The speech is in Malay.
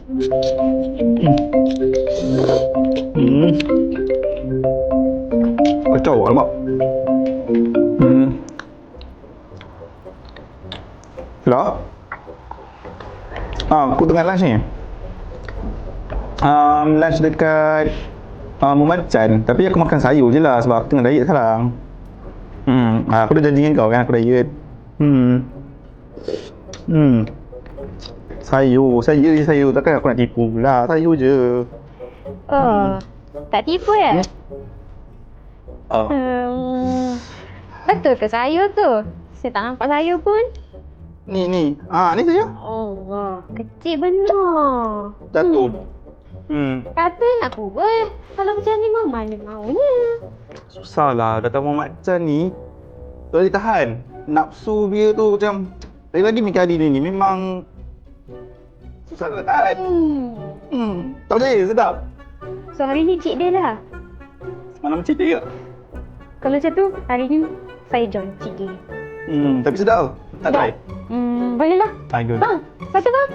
Hmm. Kacau, alamak. Hello? Aku tengah lunch ni. Lunch dekat Mumacan. Tapi aku makan sayur je lah sebab aku tengah diet sekarang. Aku dah janji dengan kau kan aku diet. Sayur je sayur. Takkan aku nak tipu pula. Sayur je. Oh, tak tipu ya? Betul ke sayur tu? Saya tak nampak sayur pun. Ni. Ni sayur. Oh, kecil benar. Jatuh. Kata nak buat. Kalau macam ni mana maunya. Susah lah. Dah tahu Mumacan ni tak boleh tahan. Nafsu dia tu macam lagi makan hari ni memang susah nak tahan. Tak boleh, sedap. So hari ni cheat day lah. Semalam cerita ke? Kalau macam tu, hari ni saya join cheat day. Tapi sedap. Tak try. Boleh lah. Good. Bang, satu bang.